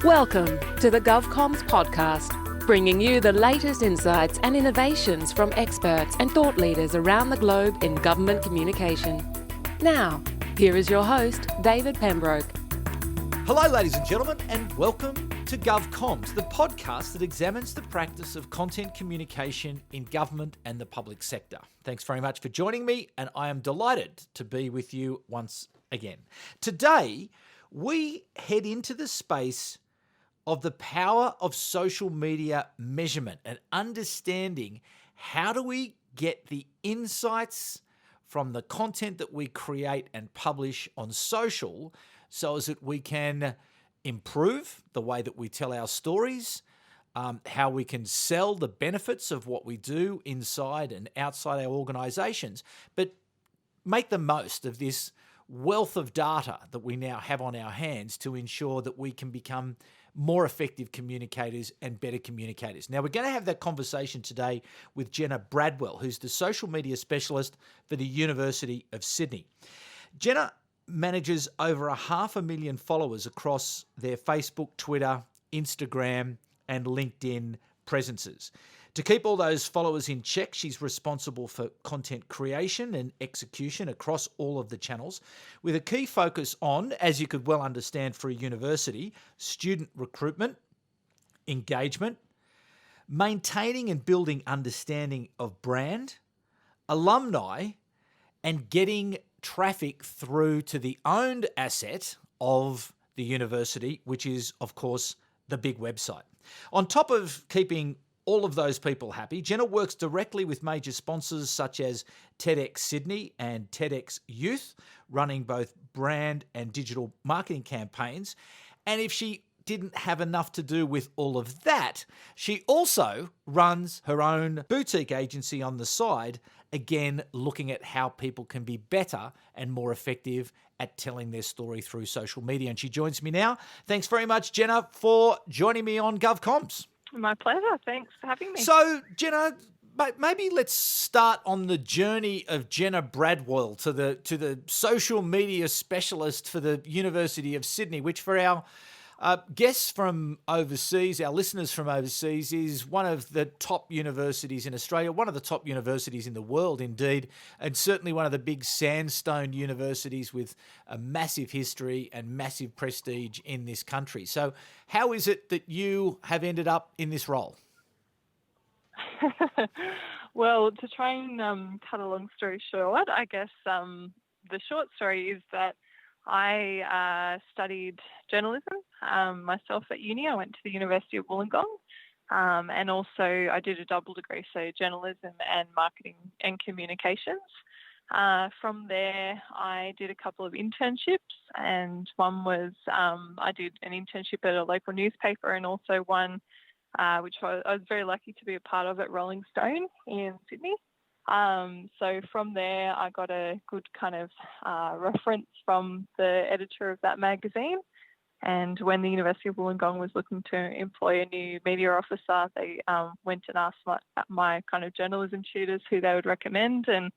Welcome to the GovComms podcast, bringing you the latest insights and innovations from experts and thought leaders around the globe in government communication. Now, here is your host, David Pembroke. Hello, ladies and gentlemen, and welcome to GovComms, the podcast that examines the practice of content communication in government and the public sector. Thanks very much for joining me, and I am delighted to be with you once again. Today, we head into the space of the power of social media measurement and understanding how do we get the insights from the content that we create and publish on social so as that we can improve the way that we tell our stories, how we can sell the benefits of what we do inside and outside our organisations, but make the most of this wealth of data that we now have on our hands to ensure that we can become more effective communicators and better communicators. Now, we're going to have that conversation today with JENNA BRADWELL, who's the social media specialist for the University of Sydney. JENNA manages over 500,000 followers across their Facebook, Twitter, Instagram, and LinkedIn presences. To keep all those followers in check, she's responsible for content creation and execution across all of the channels, with a key focus on, as you could well understand for a university, student recruitment, engagement, maintaining and building understanding of brand, alumni, and getting traffic through to the owned asset of the university, which is, of course, the big website. On top of keeping all of those people happy, JENNA works directly with major sponsors such as TEDx Sydney and TEDx Youth, running both brand and digital marketing campaigns. And if she didn't have enough to do with all of that, she also runs her own boutique agency on the side, again, looking at how people can be better and more effective at telling their story through social media. And she joins me now. Thanks very much, JENNA, for joining me on GovComms. My pleasure. Thanks for having me. So, JENNA, maybe let's start on the journey of JENNA BRADWELL to the social media specialist for the University of Sydney, which for our guests from overseas, our listeners from overseas, is one of the top universities in Australia, one of the top universities in the world indeed, and certainly one of the big sandstone universities with a massive history and massive prestige in this country. So how is it that you have ended up in this role? Well, to try and cut a long story short, I guess the short story is that I studied journalism myself at uni. I went to the University of Wollongong, and also I did a double degree, so journalism and marketing and communications. From there, I did a couple of internships, and one was I did an internship at a local newspaper, and also one which I was very lucky to be a part of at Rolling Stone in Sydney. So from there, I got a good kind of reference from the editor of that magazine. And when the University of Wollongong was looking to employ a new media officer, they went and asked my kind of journalism tutors who they would recommend. And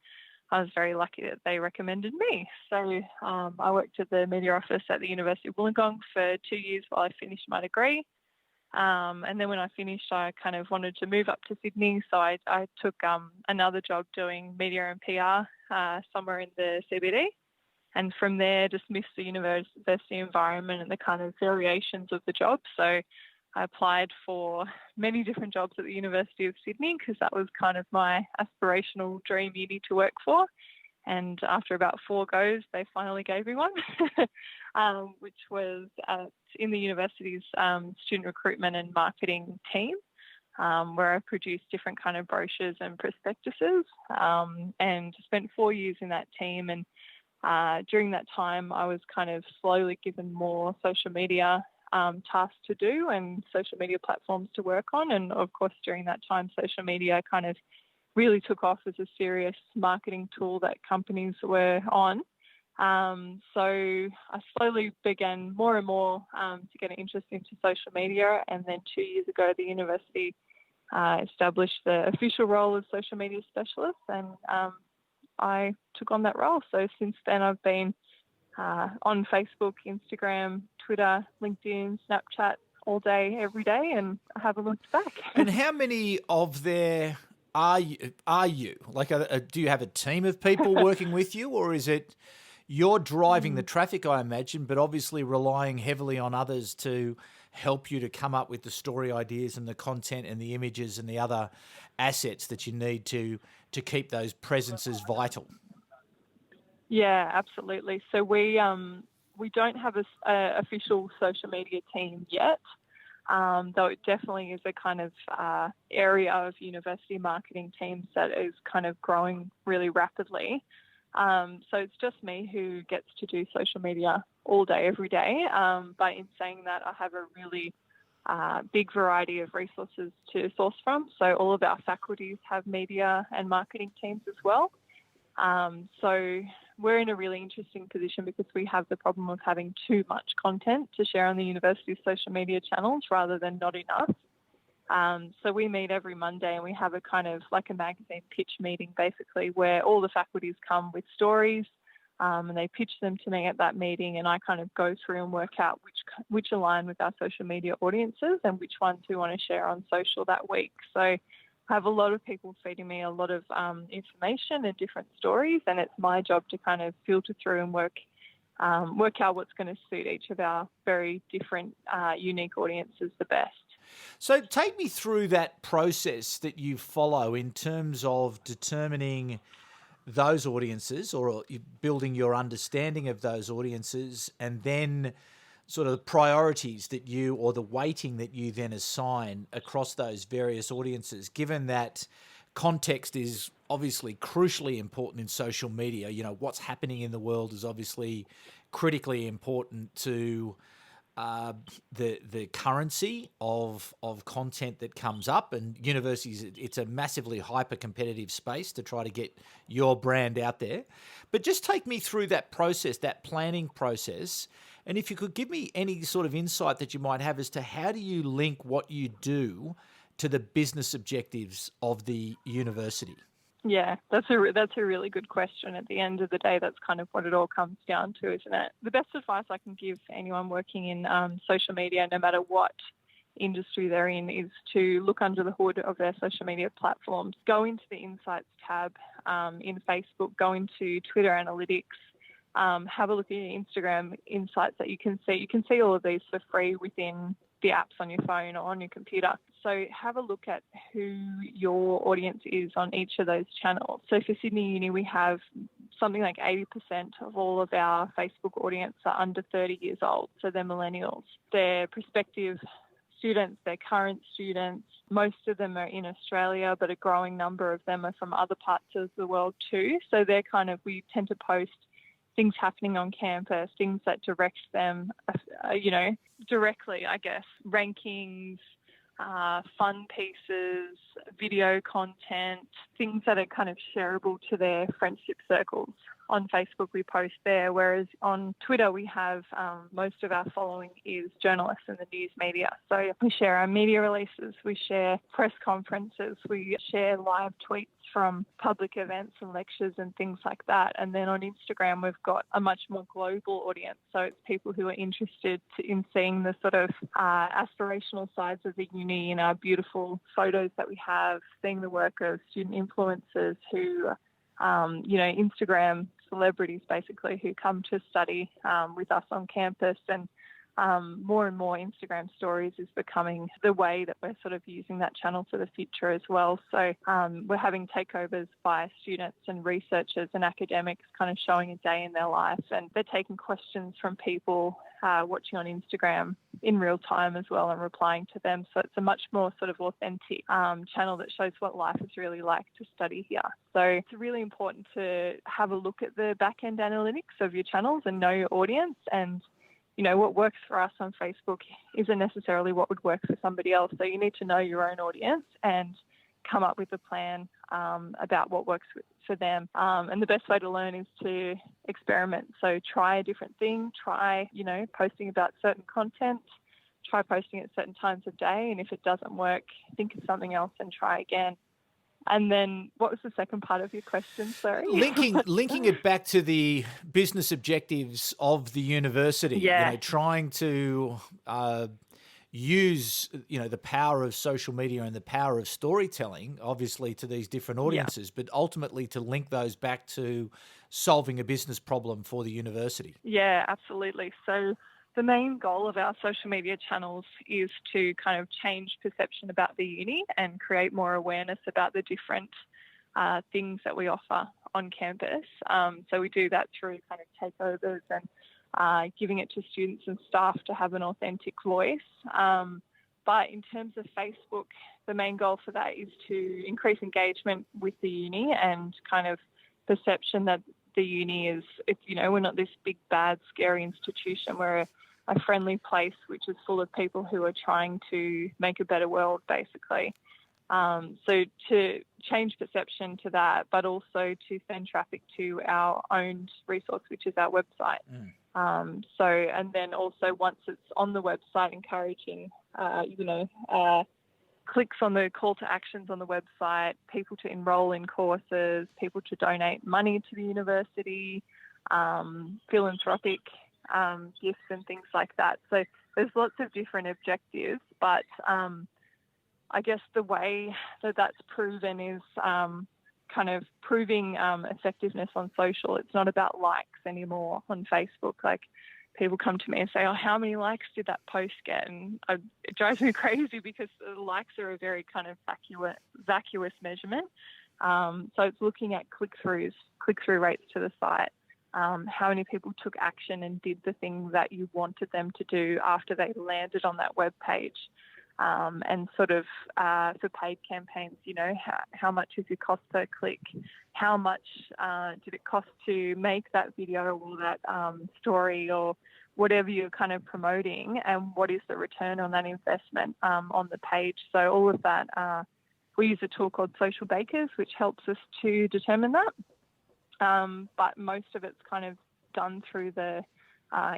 I was very lucky that they recommended me. So I worked at the media office at the University of Wollongong for 2 years while I finished my degree. And then when I finished, I kind of wanted to move up to Sydney. So I took another job doing media and PR somewhere in the CBD. And from there, just missed the university environment and the kind of variations of the job. So I applied for many different jobs at the University of Sydney because that was kind of my aspirational dream uni to work for. And after about 4 goes, they finally gave me one, which was in the university's student recruitment and marketing team, where I produced different kind of brochures and prospectuses, and spent 4 years in that team. And during that time, I was kind of slowly given more social media tasks to do and social media platforms to work on. And of course, during that time, social media kind of really took off as a serious marketing tool that companies were on. So I slowly began more and more to get an interest into social media. And then 2 years ago, the university established the official role of social media specialist, and I took on that role. So since then, I've been on Facebook, Instagram, Twitter, LinkedIn, Snapchat, all day, every day, and I haven't looked back. And how many of there are you? Like, do you have a team of people working with you, or is it you're driving the traffic, I imagine, but obviously relying heavily on others to help you to come up with the story ideas and the content and the images and the other assets that you need to keep those presences vital? Yeah, absolutely. So we don't have a official social media team yet, though it definitely is a kind of area of university marketing teams that is kind of growing really rapidly. So it's just me who gets to do social media all day, every day. But in saying that, I have a really big variety of resources to source from. So all of our faculties have media and marketing teams as well. So we're in a really interesting position because we have the problem of having too much content to share on the university's social media channels rather than not enough. So we meet every Monday and we have a kind of like a magazine pitch meeting basically where all the faculties come with stories and they pitch them to me at that meeting, and I kind of go through and work out which align with our social media audiences and which ones we want to share on social that week. So I have a lot of people feeding me a lot of information and different stories, and it's my job to kind of filter through and work out what's going to suit each of our very different, unique audiences the best. So take me through that process that you follow in terms of determining those audiences or building your understanding of those audiences, and then sort of priorities that you, or the weighting that you then assign across those various audiences, given that context is obviously crucially important in social media. You know, what's happening in the world is obviously critically important to the currency of content that comes up, and universities, it's a massively hyper competitive space to try to get your brand out there. But just take me through that process, that planning process, and if you could give me any sort of insight that you might have as to how do you link what you do to the business objectives of the university? Yeah, that's a really good question. At the end of the day, that's kind of what it all comes down to, isn't it? The best advice I can give anyone working in social media, no matter what industry they're in, is to look under the hood of their social media platforms. Go into the Insights tab in Facebook, go into Twitter Analytics, have a look at your Instagram Insights that you can see. You can see all of these for free within the apps on your phone or on your computer. So have a look at who your audience is on each of those channels. So for Sydney Uni, we have something like 80% of all of our Facebook audience are under 30 years old. So they're millennials. They're prospective students, they're current students. Most of them are in Australia, but a growing number of them are from other parts of the world too. So they're we tend to post things happening on campus, things that direct them, directly, I guess, rankings, fun pieces, video content, things that are kind of shareable to their friendship circles. On Facebook, we post there, whereas on Twitter, we have most of our following is journalists in the news media. So we share our media releases, we share press conferences, we share live tweets from public events and lectures and things like that. And then on Instagram, we've got a much more global audience. So it's people who are interested in seeing the sort of aspirational sides of the uni in our beautiful photos that we have, seeing the work of student influencers who, Instagram celebrities basically who come to study with us on campus. And more and more Instagram stories is becoming the way that we're sort of using that channel for the future as well. So we're having takeovers by students and researchers and academics kind of showing a day in their life, and they're taking questions from people watching on Instagram in real time as well and replying to them. So it's a much more sort of authentic channel that shows what life is really like to study here. So it's really important to have a look at the back-end analytics of your channels and know your audience. And what works for us on Facebook isn't necessarily what would work for somebody else. So you need to know your own audience and come up with a plan about what works for them. And the best way to learn is to experiment. So try a different thing, try, posting about certain content, try posting at certain times of day. And if it doesn't work, think of something else and try again. And then what was the second part of your question? Sorry. Linking it back to the business objectives of the university, Yeah. trying to use, the power of social media and the power of storytelling, obviously, to these different audiences, but ultimately to link those back to solving a business problem for the university. Yeah, absolutely. So the main goal of our social media channels is to kind of change perception about the uni and create more awareness about the different things that we offer on campus. So we do that through kind of takeovers and giving it to students and staff to have an authentic voice. But in terms of Facebook, the main goal for that is to increase engagement with the uni and kind of perception that the uni is, we're not this big, bad, scary institution. We're a friendly place which is full of people who are trying to make a better world, basically. So to change perception to that, but also to send traffic to our owned resource, which is our website. And then also once it's on the website, encouraging, clicks on the call to actions on the website, people to enroll in courses, people to donate money to the university, philanthropic gifts and things like that. So there's lots of different objectives, but I guess the way that that's proven is kind of proving effectiveness on social. It's not about likes anymore on Facebook. Like, people come to me and say, oh, how many likes did that post get? And it drives me crazy because the likes are a very kind of vacuous measurement. So it's looking at click-through rates to the site, how many people took action and did the thing that you wanted them to do after they landed on that web page. And sort of for paid campaigns, how much is your cost per click? How much did it cost to make that video or that story or whatever you're kind of promoting? And what is the return on that investment on the page? So all of that, we use a tool called Social Bakers, which helps us to determine that. But most of it's kind of done through the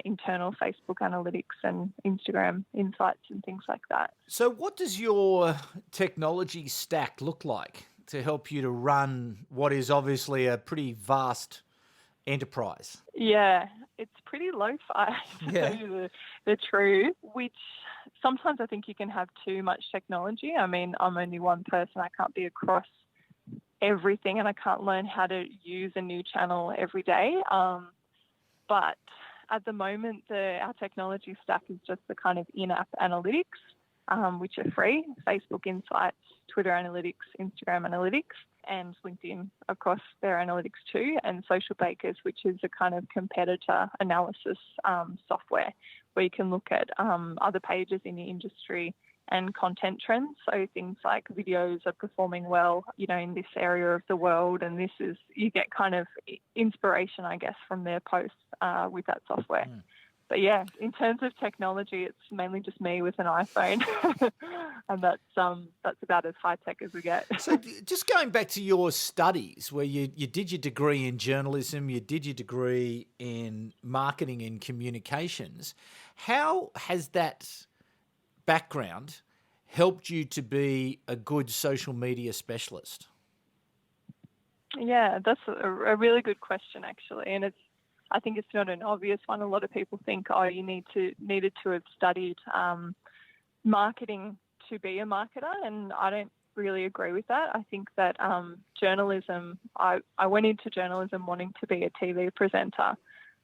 internal Facebook analytics and Instagram insights and things like that. So what does your technology stack look like to help you to run what is obviously a pretty vast enterprise? Yeah, it's pretty lo-fi, to tell you the truth, which sometimes I think you can have too much technology. I mean, I'm only one person. I can't be across everything and I can't learn how to use a new channel every day. But at the moment, our technology stack is just the kind of in-app analytics, which are free: Facebook Insights, Twitter Analytics, Instagram Analytics, and LinkedIn, of course, their analytics too, and Social Bakers, which is a kind of competitor analysis software where you can look at other pages in the industry and content trends. So things like videos are performing well, in this area of the world, and you get kind of inspiration, I guess, from their posts with that software. But yeah, in terms of technology, it's mainly just me with an iPhone, and that's about as high tech as we get. So just going back to your studies, where you did your degree in journalism, you did your degree in marketing and communications, how has that background helped you to be a good social media specialist? Yeah, that's a really good question, actually, and I think it's not an obvious one. A lot of people think, oh, you needed to have studied marketing to be a marketer, and I don't really agree with that. I think that journalism, I went into journalism wanting to be a TV presenter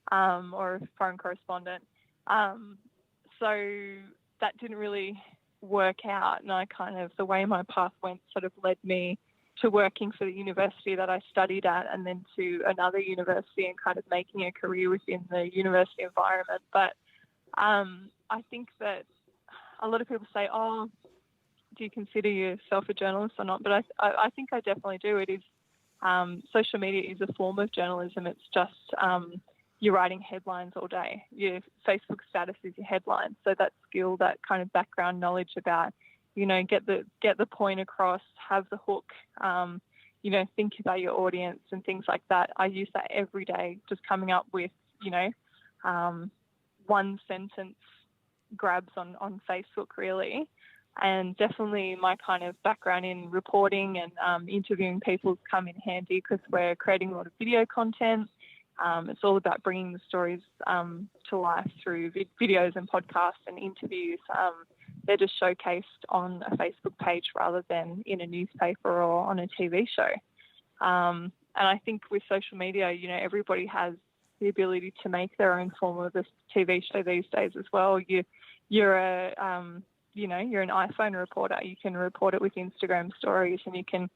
or a foreign correspondent. So that didn't really work out, and the way my path went sort of led me to working for the university that I studied at, and then to another university and kind of making a career within the university environment. But I think that a lot of people say, oh, do you consider yourself a journalist or not? But I think I definitely do. It is social media is a form of journalism. It's just you're writing headlines all day. Your Facebook status is your headline. So that skill, that kind of background knowledge about, get the point across, have the hook, think about your audience and things like that. I use that every day, just coming up with, one sentence grabs on Facebook, really. And definitely my kind of background in reporting and interviewing people come in handy because we're creating a lot of video content. It's all about bringing the stories to life through videos and podcasts and interviews. they're just showcased on a Facebook page rather than in a newspaper or on a TV show. And I think with social media, everybody has the ability to make their own form of a TV show these days as well. You're an iPhone reporter. You can report it with Instagram stories, and you can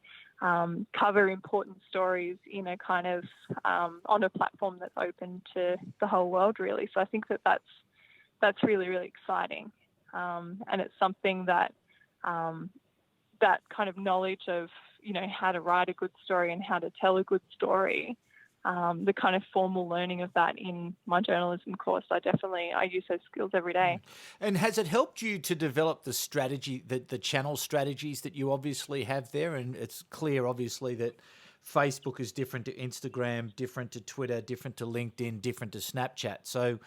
cover important stories in a kind of on a platform that's open to the whole world, really. So I think that's really, really exciting, and it's something that that kind of knowledge of how to write a good story and how to tell a good story. The kind of formal learning of that in my journalism course, I use those skills every day. And has it helped you to develop the strategy, the channel strategies that you obviously have there? And it's clear, obviously, that Facebook is different to Instagram, different to Twitter, different to LinkedIn, different to Snapchat. So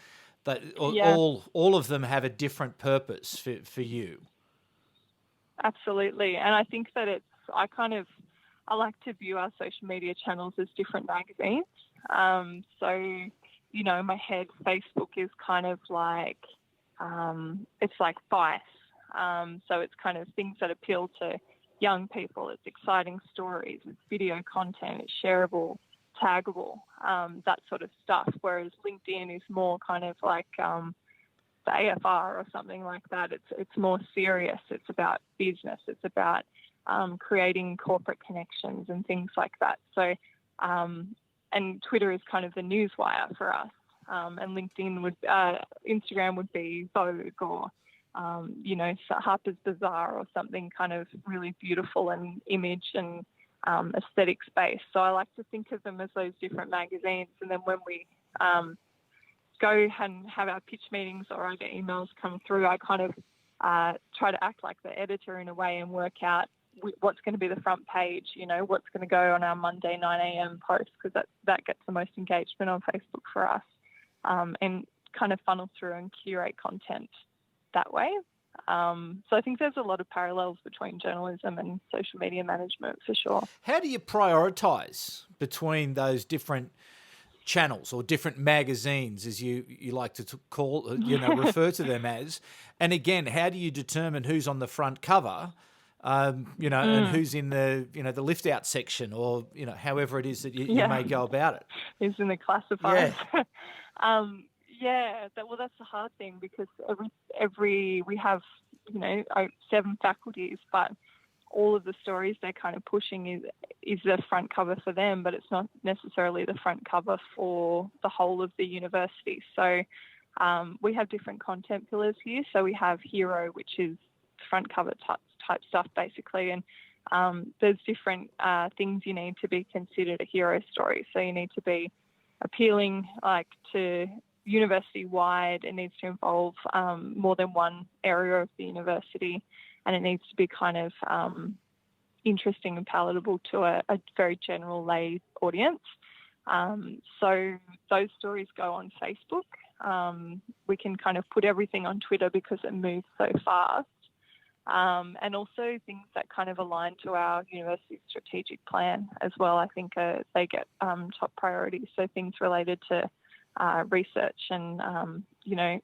that all of them have a different purpose for you. Absolutely. And I think that I like to view our social media channels as different magazines. So, in my head, Facebook is kind of like, it's like Vice. So it's kind of things that appeal to young people. It's exciting stories. It's video content. It's shareable, taggable, that sort of stuff. Whereas LinkedIn is more kind of like the AFR or something like that. It's more serious. It's about business. It's about creating corporate connections and things like that. So, and Twitter is kind of the newswire for us. And Instagram would be Vogue or, Harper's Bazaar or something kind of really beautiful and image and aesthetic space. So I like to think of them as those different magazines. And then when we go and have our pitch meetings or I get emails come through, I kind of try to act like the editor in a way and work out what's going to be the front page, what's going to go on our Monday 9 a.m. post, because that gets the most engagement on Facebook for us, and kind of funnel through and curate content that way. So I think there's a lot of parallels between journalism and social media management for sure. How do you prioritise between those different channels or different magazines, as you like to call, refer to them as? And again, how do you determine who's on the front cover, and who's in the, the lift out section, or, however it is that you may go about it? Who's in the classifiers. Yeah. That's the hard thing, because we have, 7 faculties, but all of the stories they're kind of pushing is the front cover for them, but it's not necessarily the front cover for the whole of the university. So we have different content pillars here. So we have Hero, which is front cover type stuff basically, and there's different things you need to be considered a hero story. So you need to be appealing to university-wide. It needs to involve more than one area of the university, and it needs to be kind of interesting and palatable to a very general lay audience. So those stories go on Facebook. We can kind of put everything on Twitter because it moves so fast. And also things that kind of align to our university strategic plan as well. I think they get top priority. So things related to research and,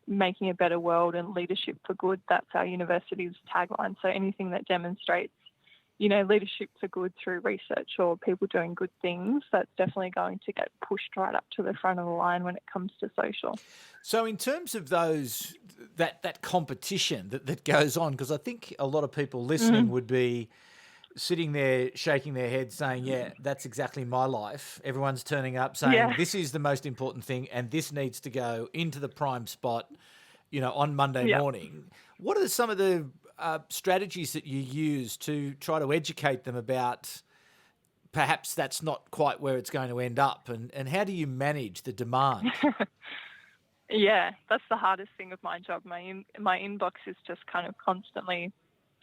making a better world and leadership for good. That's our university's tagline. So anything that demonstrates, leadership for good through research or people doing good things, that's definitely going to get pushed right up to the front of the line when it comes to social. So in terms of that competition that goes on, because I think a lot of people listening would be sitting there shaking their heads saying, yeah, that's exactly my life. Everyone's turning up saying this is the most important thing and this needs to go into the prime spot, on Monday morning. What are some of the strategies that you use to try to educate them about perhaps that's not quite where it's going to end up, and how do you manage the demand? Yeah, that's the hardest thing of my job. My inbox is just kind of constantly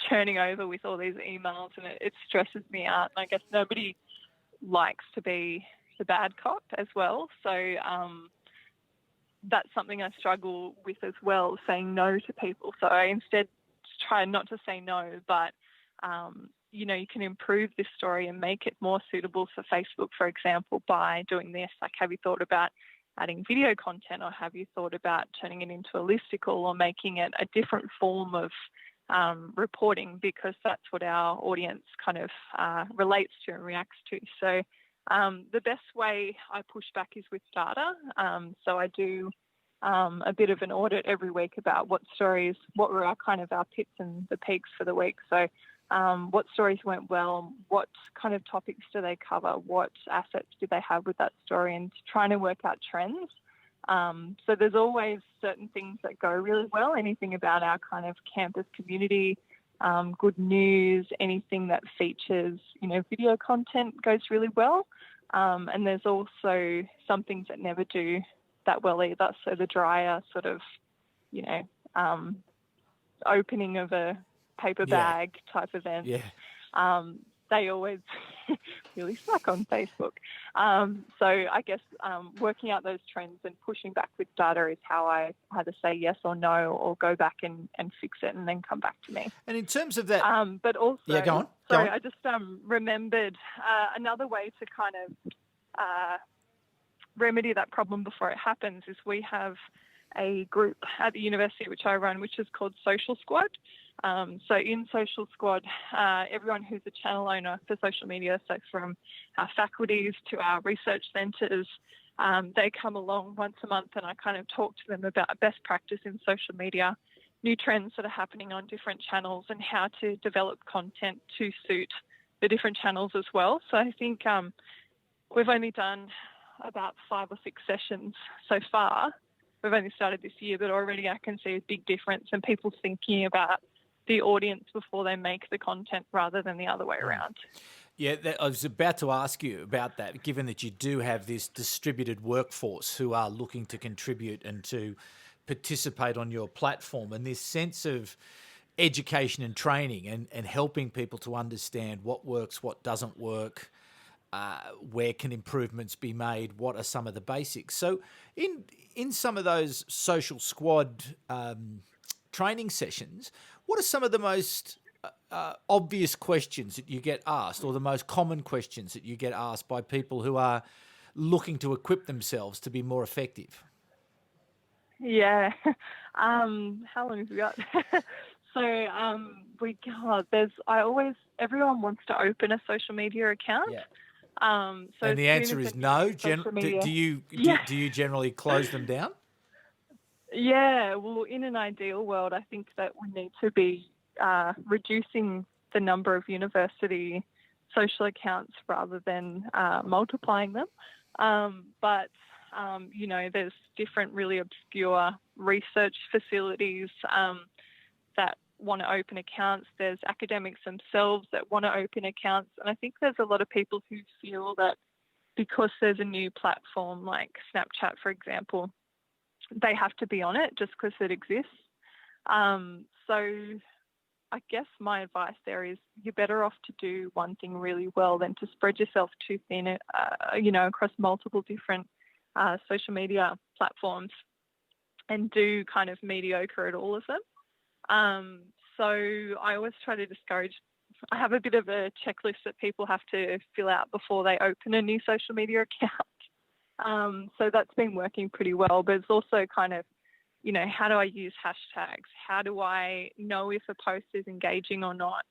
churning over with all these emails, and it stresses me out. And I guess nobody likes to be the bad cop as well. So that's something I struggle with as well, saying no to people. So I instead try not to say no, but you can improve this story and make it more suitable for Facebook, for example, by doing this. Like, have you thought about adding video content, or have you thought about turning it into a listicle or making it a different form of reporting, because that's what our audience kind of relates to and reacts to. So the best way I push back is with data. So I do a bit of an audit every week about what were our pits and the peaks for the week. So what stories went well, what kind of topics do they cover, what assets do they have with that story, and trying to work out trends. So there's always certain things that go really well, anything about our kind of campus community, good news, anything that features, video content goes really well. And there's also some things that never do that well either. So the drier sort of, opening of a paper bag type events, they always really suck on Facebook. So I guess working out those trends and pushing back with data is how I either say yes or no, or go back and fix it and then come back to me. And in terms of that... but also... Yeah, go on. Sorry, I just remembered another way to kind of remedy that problem before it happens is we have a group at the university which I run, which is called Social Squad. So in Social Squad, everyone who's a channel owner for social media, so from our faculties to our research centres, they come along once a month and I kind of talk to them about best practice in social media, new trends that are happening on different channels, and how to develop content to suit the different channels as well. So I think we've only done about 5 or 6 sessions so far. We've only started this year, but already I can see a big difference in people thinking about the audience before they make the content rather than the other way around. Yeah, I was about to ask you about that, given that you do have this distributed workforce who are looking to contribute and to participate on your platform, and this sense of education and training and helping people to understand what works, what doesn't work, where can improvements be made, what are some of the basics. So in some of those Social Squad training sessions, what are some of the most obvious questions that you get asked, or the most common questions that you get asked by people who are looking to equip themselves to be more effective? Yeah. How long have we got? So everyone wants to open a social media account. Yeah. So and the answer is no. Do you generally close them down? Yeah, well, in an ideal world, I think that we need to be reducing the number of university social accounts rather than multiplying them. But there's different really obscure research facilities that want to open accounts. There's academics themselves that want to open accounts. And I think there's a lot of people who feel that because there's a new platform like Snapchat, for example, they have to be on it just because it exists. So I guess my advice there is you're better off to do one thing really well than to spread yourself too thin, across multiple different social media platforms and do kind of mediocre at all of them. So I always try to discourage. I have a bit of a checklist that people have to fill out before they open a new social media account. So that's been working pretty well, but it's also kind of, how do I use hashtags? How do I know if a post is engaging or not?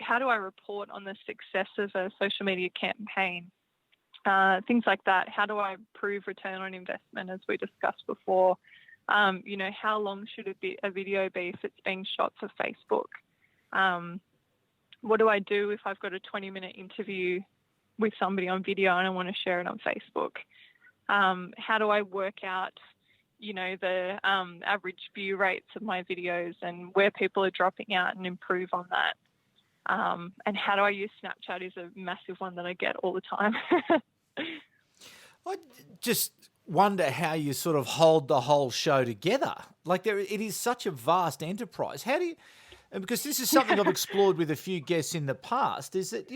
How do I report on the success of a social media campaign? Things like that. How do I prove return on investment, as we discussed before? How long should a video be if it's being shot for Facebook? What do I do if I've got a 20-minute interview with somebody on video and I want to share it on Facebook? How do I work out, the average view rates of my videos and where people are dropping out and improve on that? And how do I use Snapchat is a massive one that I get all the time. I just wonder how you sort of hold the whole show together. Like it is such a vast enterprise. How do you? Because this is something I've explored with a few guests in the past. Is that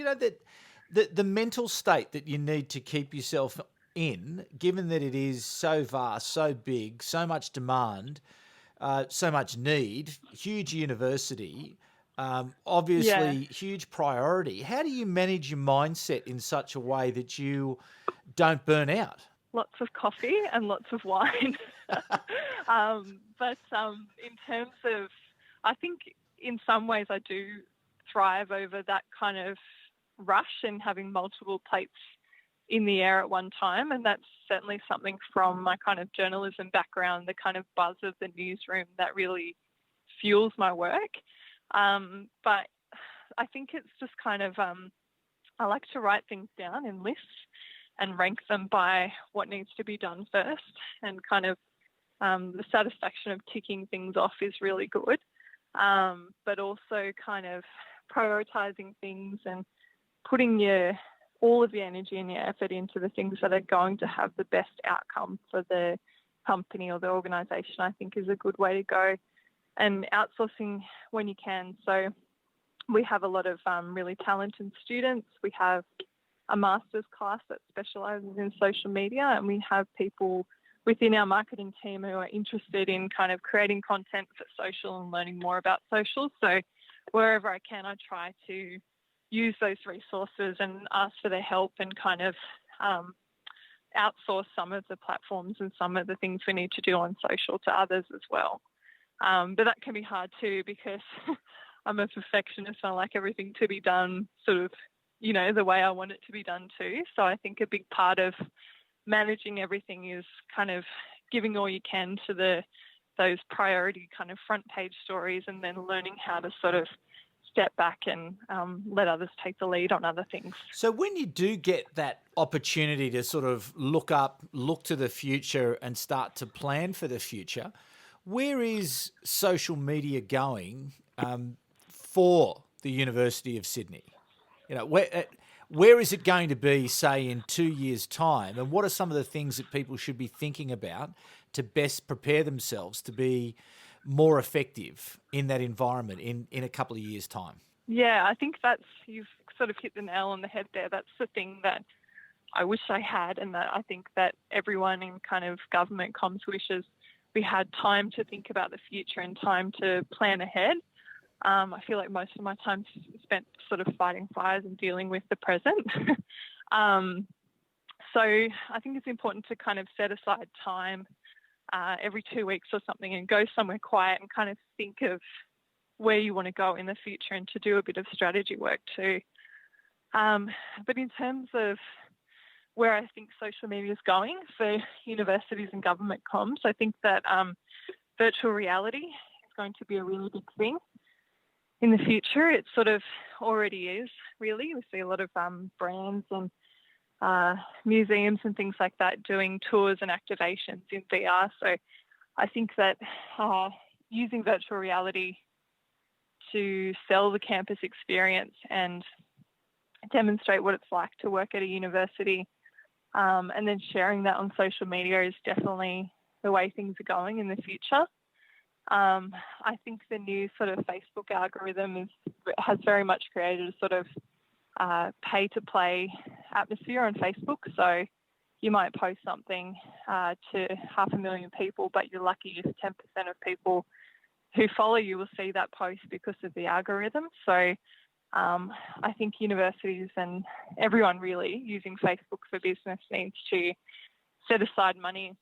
that the mental state that you need to keep yourself in, given that it is so vast, so big, so much demand, so much need, huge university. Obviously, huge priority. How do you manage your mindset in such a way that you don't burn out? Lots of coffee and lots of wine. But in terms of, I think in some ways I do thrive over that kind of rush and having multiple plates in the air at one time. And that's certainly something from my kind of journalism background, the kind of buzz of the newsroom that really fuels my work. But I think it's just kind of, I like to write things down in lists and rank them by what needs to be done first. And kind of the satisfaction of ticking things off is really good. But also kind of prioritizing things and putting all of your energy and your effort into the things that are going to have the best outcome for the company or the organisation, I think is a good way to go. And outsourcing when you can. So we have a lot of really talented students. We have a master's class that specialises in social media, and we have people within our marketing team who are interested in kind of creating content for social and learning more about social. So wherever I can, I try to use those resources and ask for their help and kind of outsource some of the platforms and some of the things we need to do on social to others as well. But that can be hard too, because I'm a perfectionist. I like everything to be done sort of, the way I want it to be done too. So I think a big part of managing everything is kind of giving all you can to those priority kind of front page stories, and then learning how to sort of step back and let others take the lead on other things. So when you do get that opportunity to sort of look to the future and start to plan for the future, where is social media going for the University of Sydney? Where is it going to be, say, in 2 years' time? And what are some of the things that people should be thinking about to best prepare themselves to be more effective in that environment in a couple of years' time? Yeah, I think you've sort of hit the nail on the head there. That's the thing that I wish I had, and that I think that everyone in kind of government comms wishes we had time to think about the future and time to plan ahead. I feel like most of my time spent sort of fighting fires and dealing with the present. So I think it's important to kind of set aside time every 2 weeks or something and go somewhere quiet and kind of think of where you want to go in the future, and to do a bit of strategy work too. But in terms of where I think social media is going for universities and government comms, I think that virtual reality is going to be a really big thing in the future. It sort of already is, really. We see a lot of brands and museums and things like that doing tours and activations in VR. So I think that using virtual reality to sell the campus experience and demonstrate what it's like to work at a university, and then sharing that on social media is definitely the way things are going in the future. I think the new sort of Facebook algorithm has very much created a sort of pay-to-play atmosphere on Facebook. So you might post something to 500,000 people, but you're lucky if 10% of people who follow you will see that post because of the algorithm. So I think universities and everyone really using Facebook for business needs to set aside money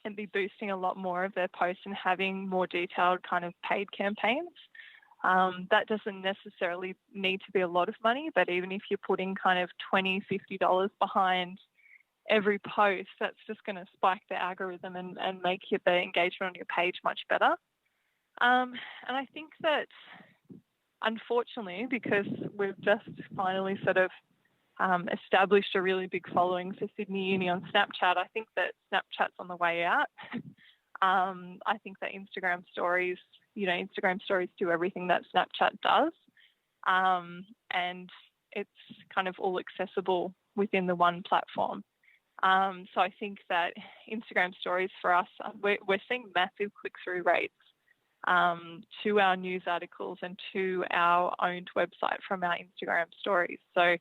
and be boosting a lot more of their posts and having more detailed kind of paid campaigns. That doesn't necessarily need to be a lot of money, but even if you're putting kind of $20, $50 behind every post, that's just going to spike the algorithm and make the engagement on your page much better. And I think that, unfortunately, because we've just finally sort of established a really big following for Sydney Uni on Snapchat, I think that Snapchat's on the way out. I think that Instagram stories do everything that Snapchat does. And it's kind of all accessible within the one platform. So I think that Instagram stories for us, we're seeing massive click-through rates to our news articles and to our owned website from our Instagram stories. So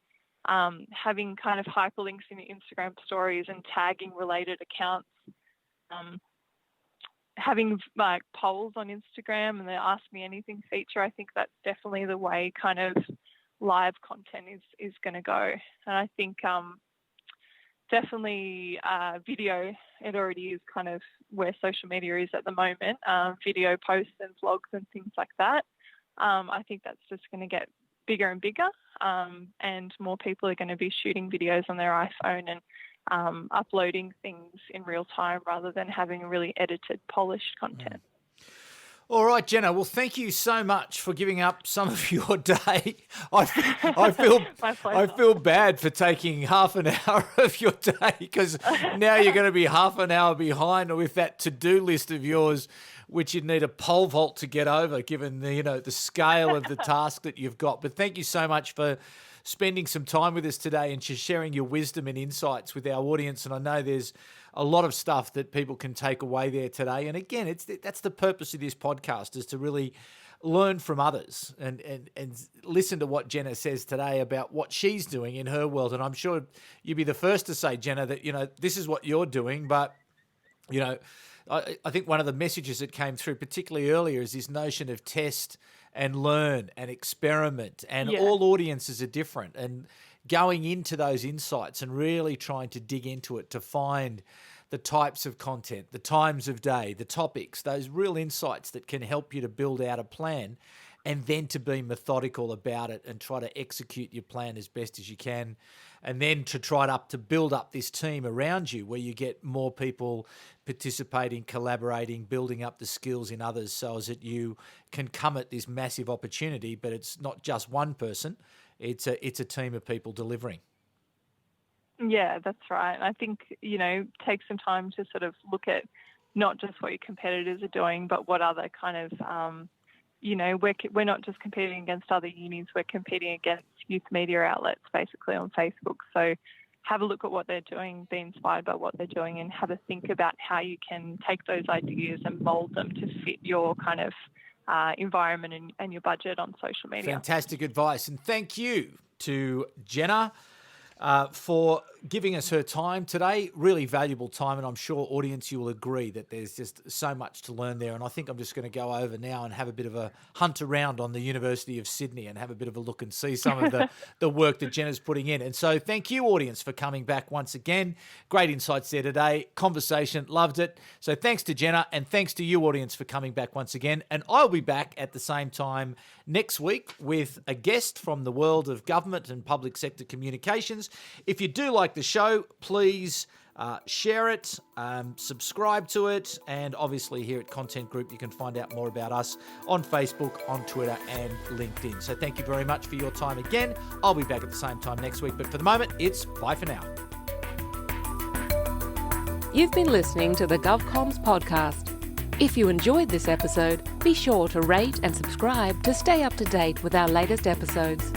having kind of hyperlinks in the Instagram stories and tagging related accounts, having like polls on Instagram and the Ask Me Anything feature, I think that's definitely the way kind of live content is going to go. And I think definitely video, it already is kind of where social media is at the moment, video posts and vlogs and things like that. I think that's just going to get bigger and bigger, and more people are going to be shooting videos on their iPhone and uploading things in real time rather than having really edited, polished content. All right, Jenna. Well, thank you so much for giving up some of your day. I feel bad for taking half an hour of your day, because now you're going to be half an hour behind with that to-do list of yours, which you'd need a pole vault to get over, given the scale of the task that you've got. But thank you so much for spending some time with us today and just sharing your wisdom and insights with our audience. And I know there's a lot of stuff that people can take away there today. And again, that's the purpose of this podcast, is to really learn from others and listen to what Jenna says today about what she's doing in her world. And I'm sure you'd be the first to say, Jenna, that, this is what you're doing. But, I think one of the messages that came through particularly earlier is this notion of test and learn and experiment, and all audiences are different, and going into those insights and really trying to dig into it to find the types of content, the times of day, the topics, those real insights that can help you to build out a plan, and then to be methodical about it and try to execute your plan as best as you can. And then to try to build up this team around you where you get more people participating, collaborating, building up the skills in others, so as that you can come at this massive opportunity, but it's not just one person, it's a team of people delivering. Yeah, that's right. I think, take some time to sort of look at not just what your competitors are doing, but what other kind of, we're not just competing against other unis, we're competing against youth media outlets basically on Facebook. So have a look at what they're doing, be inspired by what they're doing, and have a think about how you can take those ideas and mould them to fit your kind of environment and your budget on social media. Fantastic advice. And thank you to Jenna for giving us her time today. Really valuable time, and I'm sure, audience, you will agree that there's just so much to learn there. And I think I'm just going to go over now and have a bit of a hunt around on the University of Sydney and have a bit of a look and see some of the work that Jenna's putting in. And so thank you, audience, for coming back once again. Great insights there today. Conversation, loved it. So thanks to Jenna, and thanks to you, audience, for coming back once again. And I'll be back at the same time next week with a guest from the world of government and public sector communications. If you do like the show, please share it, subscribe to it, and obviously here at Content Group you can find out more about us on Facebook, on Twitter and LinkedIn. So thank you very much for your time again. I'll be back at the same time next week, but for the moment, it's bye for now. You've been listening to the GovComms podcast. If you enjoyed this episode, be sure to rate and subscribe to stay up to date with our latest episodes.